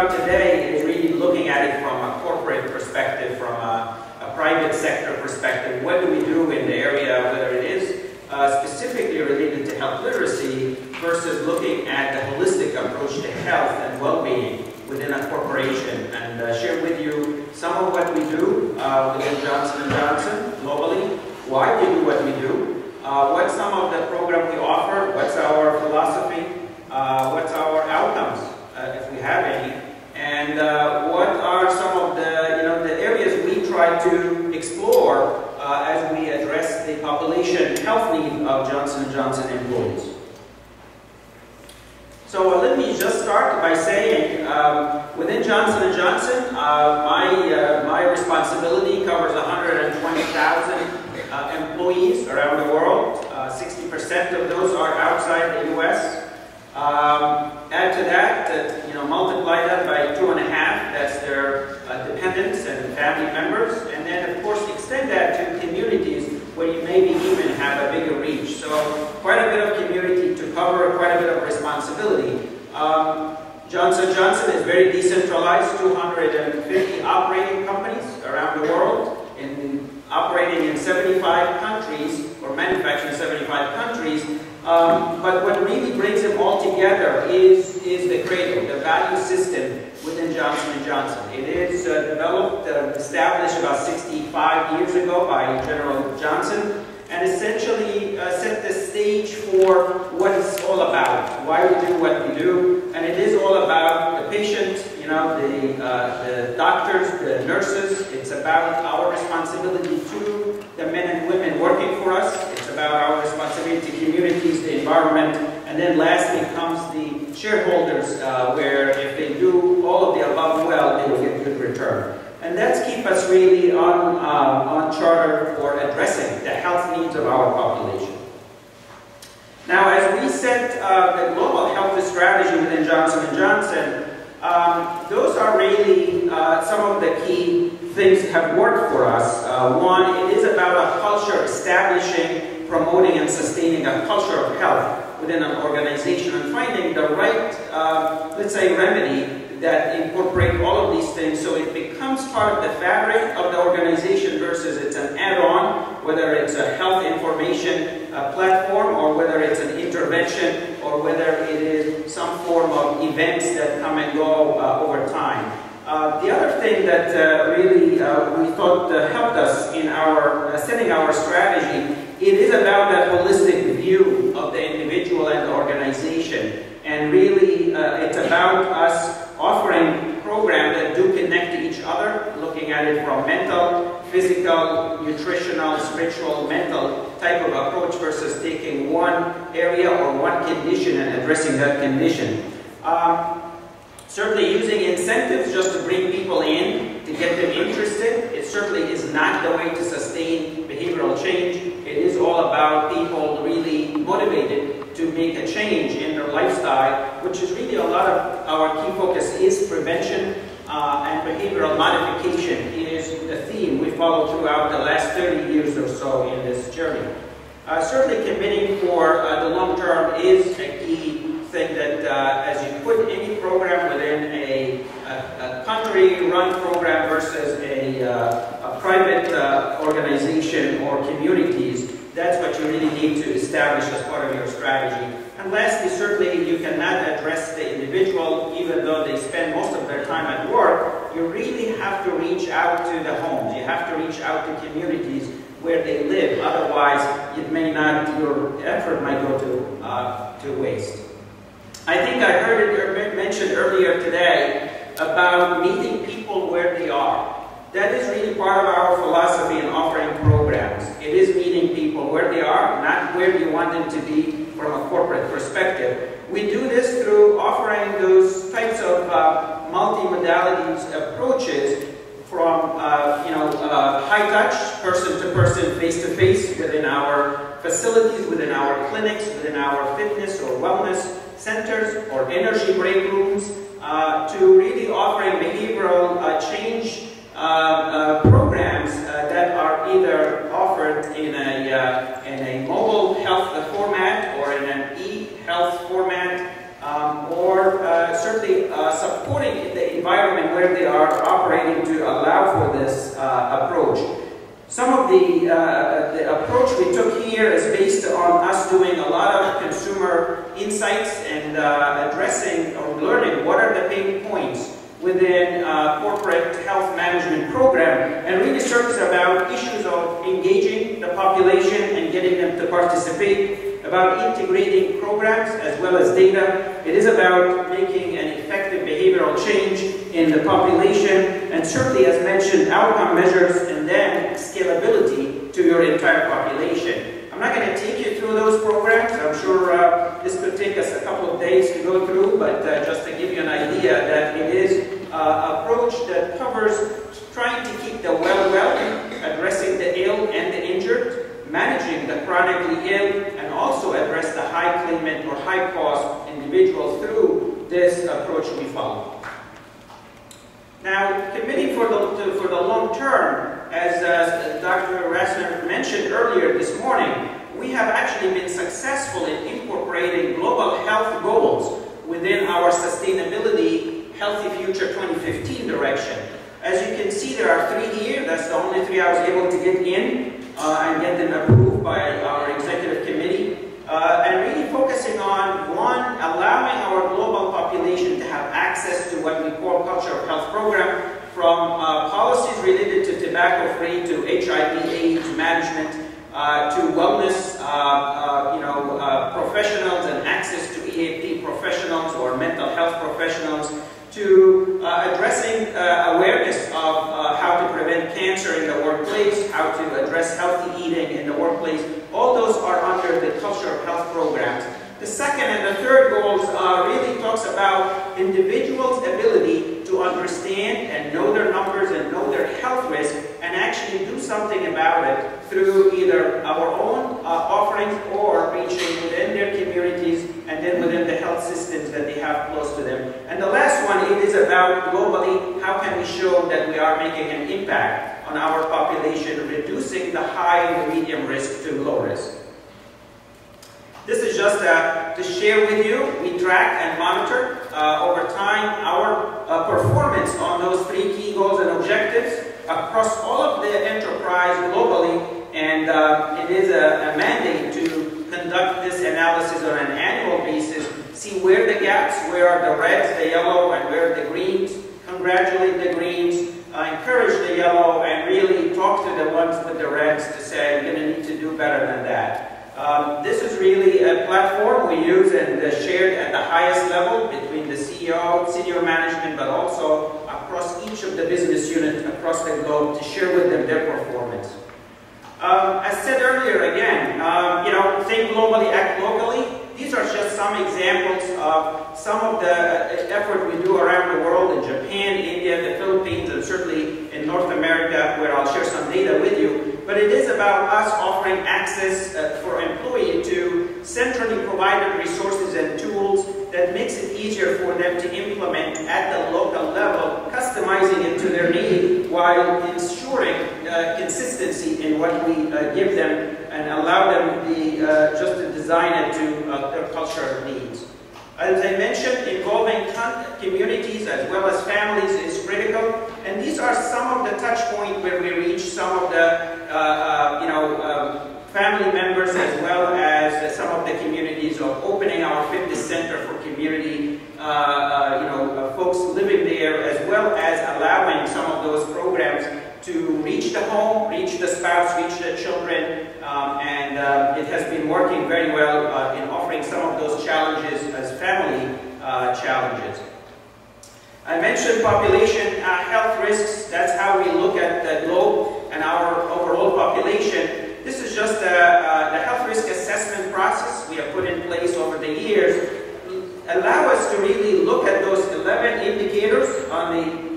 about today is really looking at it from a corporate perspective, from a private sector perspective. What do we do in the area, whether it is specifically related to health literacy versus looking at the holistic approach to health and well-being within a corporation, and share with you some of what we do within Johnson & Johnson globally, why we do what we do, what some of the program we offer, what's our philosophy, what's our outcomes, if we have any, and what are some of the areas we try to explore as we address the population health need of Johnson & Johnson employees. So let me just start by saying, within Johnson & Johnson, my responsibility covers 120,000 employees around the world. 60% of those are outside the U.S. Add to that, multiply that by 2.5, that's their dependents and family members, and then of course extend that to communities where you maybe even have a bigger reach. So quite a bit of community to cover, quite a bit of responsibility. Johnson & Johnson is very decentralized, 250 operating companies around the world, operating in 75 countries, or manufacturing in 75 countries. But what really brings them all together is the cradle, the value system within Johnson & Johnson. It is developed, established about 65 years ago by General Johnson, and essentially set the stage for what it's all about, why we do what we do. And it is all about the patient, the doctors, the nurses. It's about our responsibility to the men and women working for us. It's about our responsibility to communities, the environment, and then lastly comes the shareholders, where if they do all of the above well, they will get good return. And that's keep us really on charter for addressing the health needs of our population. Now, as we set the global health strategy within Johnson & Johnson, those are really some of the key things that have worked for us. One, it is about a culture establishing, promoting, and sustaining a culture of health within an organization and finding the right, let's say, remedy that incorporate all of these things so it becomes part of the fabric of the organization versus it's an add-on, whether it's a health information platform or whether it's an intervention or whether it is some form of events that come and go over time. The other thing that really we thought helped us in our setting our strategy, it is about that holistic view of the individual and the organization. And really, it's about us offering programs that do connect to each other, looking at it from mental, physical, nutritional, spiritual, mental type of approach versus taking one area or one condition and addressing that condition. Certainly using incentives just to bring people in, to get them interested, it certainly is not the way to sustain behavioral change. It is all about people really motivated to make a change in their lifestyle, which is really a lot of our key focus is prevention and behavioral modification is the theme we follow throughout the last 30 years or so in this journey. Certainly committing for the long term is a key thing that as you put any program within a country-run program versus a private organization or communities, that's what you really need to establish as part of your strategy. And lastly, certainly you cannot address the individual, even though they spend most of their time at work. You really have to reach out to the homes. You have to reach out to communities where they live. Otherwise, it may not, your effort might go to waste. I think I heard it mentioned earlier today about meeting people where they are. That is really part of our philosophy in offering programs. It is meeting people where they are, not where you want them to be from a corporate perspective. We do this through offering those types of multi-modalities approaches from high touch, person-to-person, face-to-face within our facilities, within our clinics, within our fitness or wellness centers or energy break rooms, to really offering behavioral change programs that are either offered in a mobile health format or in an e-health format, or certainly supporting the where they are operating to allow for this approach. Some of the approach we took here is based on us doing a lot of consumer insights and addressing or learning what are the pain points within corporate health management program, and really circles about issues of engaging the population and getting them to participate, about integrating programs as well as data. It is about making an effective behavioral change in the population, and certainly, as mentioned, outcome measures and then scalability to your entire population. I'm not going to take you through those programs. I'm sure this could take us a couple of days to go through, but just to give you an idea that it is an approach that covers trying to keep the well, addressing the ill and the injured, managing the chronically ill, and also address the high claimant or high cost individuals through this approach we follow. Now, committing for the long term, as Dr. Rassner mentioned earlier this morning, we have actually been successful in incorporating global health goals within our Sustainability Healthy Future 2015 direction. As you can see, there are 3 here. That's the only 3 I was able to get in and get them approved by our executive committee. And really focusing on, one, allowing our global population to have access to what we call Culture of Health program, from policies related to tobacco-free, to HIV/AIDS management, to wellness, professionals and access to EAP professionals or mental health professionals, to addressing awareness of how to prevent cancer in the workplace, how to address healthy eating in the workplace. All those are under the Culture of Health programs. The second and the third goals really talks about individuals' ability to understand and know their numbers and know their health risk, and actually do something about it through either our own offerings or reaching within their communities and then within the health systems that they have close to them. And the last one, it is about globally, how can we show that we are making an impact on our population, reducing the high and the medium risk to low risk. This is just to share with you. We track and monitor over time our performance on those 3 key goals and objectives across all of the enterprise globally, and it is a mandate to conduct this analysis on an annual basis, see where the gaps, where are the reds, the yellow, and where are the greens, congratulate the greens, encourage the yellow, and really talk to the ones with the reds to say, you're going to need to do better than that. This is really a platform we use and shared at the highest level between the CEO, senior management, but also across each of the business units across the globe to share with them their performance. As said earlier, again, think globally, act locally. These are just some examples of some of the effort we do around the world in Japan, India, the Philippines, and certainly in North America, where I'll share some data with you. But it is about us offering access for employees to centrally provided resources and tools that makes it easier for them to implement at the local level, customizing it to their need while ensuring consistency in what we give them and allow them just to design it to their cultural needs. As I mentioned, involving communities as well as families is critical, and these are some of the touch points where we reach some of the family members as well as some of the communities of opening our fitness center for community, folks living there, as well as allowing some of those programs to reach the home, reach the spouse, reach the children, and it has been working very well in offering some of those challenges as family challenges. I mentioned population health risks. That's how we look at the globe and our overall population. This is just the health risk assessment process we have put in place over the years. Allow us to really look at those 11 indicators on the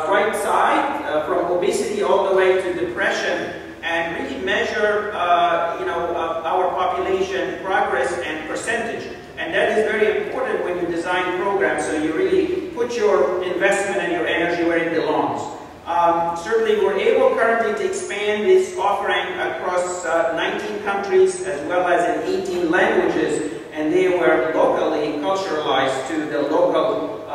right side, from obesity all the way to depression, and really measure our population progress and percentage. And that is very important when you design programs, so you really put your investment and your energy where it belongs. Certainly we're able currently to expand this offering across 19 countries as well as in 18 languages, and they were locally culturalized to the local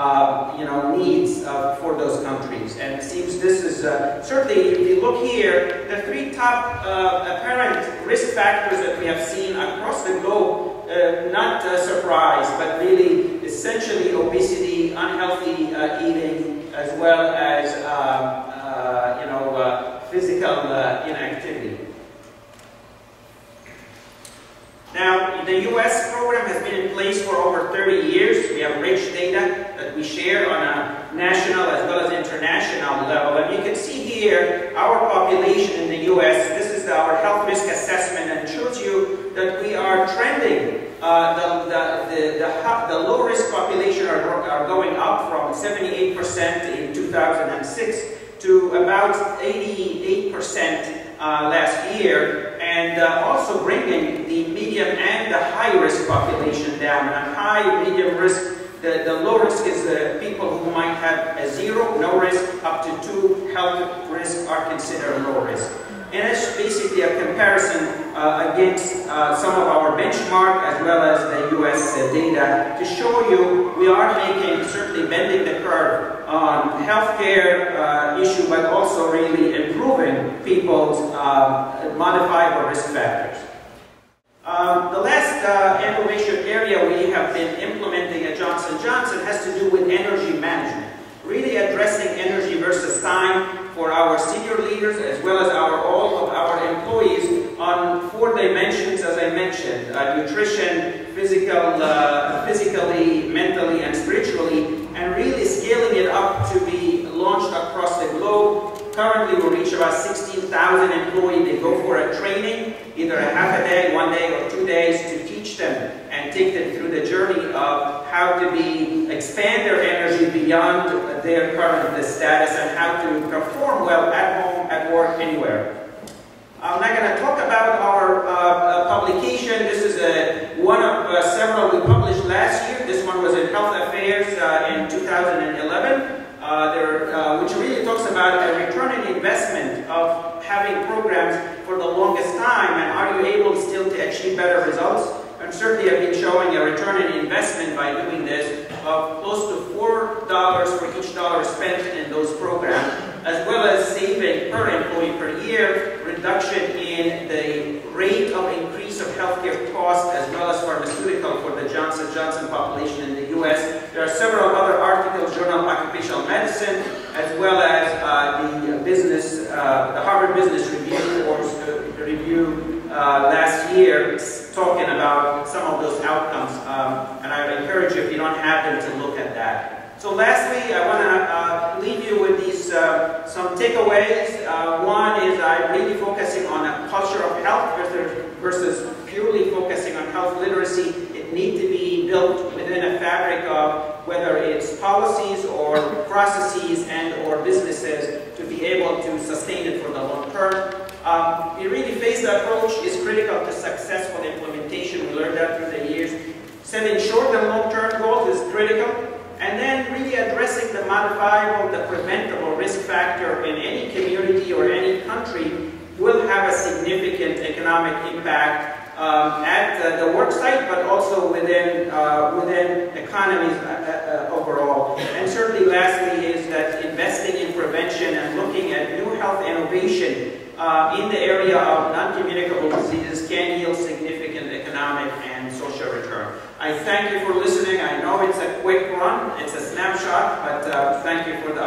needs for those countries. And it seems this is certainly, if you look here, the three top apparent risk factors that we have seen across the globe, not a surprise, but really essentially obesity, unhealthy eating, as well as physical inactivity. Now, the U.S. program has been in place for over 30 years. We have rich data that we share on a national as well as international level. And you can see here our population in the U.S. This is our health risk assessment, and shows you that we are trending. The low-risk population are going up from 78% in 2006 to about 88% last year, and also bringing the medium and the high-risk population down. And high, medium risk, the low risk is the people who might have a 0, no risk, up to 2 health risk are considered low risk. And it's basically a comparison against some of our benchmark as well as the US data to show you we are making, certainly bending the curve on healthcare issue, but also really improving people's modifiable risk factors. The last innovation area we have been implementing at Johnson & Johnson has to do with energy management. Really addressing energy versus time for our senior leaders as well as all of our employees on 4 dimensions, as I mentioned: nutrition, physically, mentally, and spiritually, and really scaling it up to be launched across the globe. Currently, we reach about 16,000 employees. They go for a training, either a half a day, 1 day, or 2 days, to teach them and take them through the journey of how to expand their energy beyond their current status and how to perform well at home, at work, anywhere. I'm not going to talk about our publication. This is one of several we published last year. This one was in Health Affairs in 2011. Which really talks about a return on investment of having programs for the longest time, and are you able still to achieve better results? And certainly I've been showing a return on investment by doing this of close to $4 for each dollar spent in those programs, as well as saving per employee per year, reduction in the rate of increase of healthcare costs, as well as pharmaceutical for the Johnson & Johnson population in the U.S. There are several other articles, Journal of Occupational Medicine, as well as the Harvard Business Review last year, talking about some of those outcomes. And I would encourage you, if you don't have them, to look at that. So lastly, I want to leave you with these some takeaways. One is I'm really focusing on a culture of health versus purely focusing on health literacy. It needs to be built within a fabric of whether it's policies or processes and or businesses to be able to sustain it for the long term. A really phased approach is critical to successful implementation. We learned that through the years. Setting short and long-term goals is critical. And then really addressing the modifiable, the preventable risk factor in any community or any country will have a significant economic impact at the work site, but also within economies overall. And certainly lastly is that investing in prevention and looking at new health innovation in the area of non-communicable diseases can yield significant economic and social return. I thank you for listening. I know it's a quick run, it's a snapshot, but thank you for the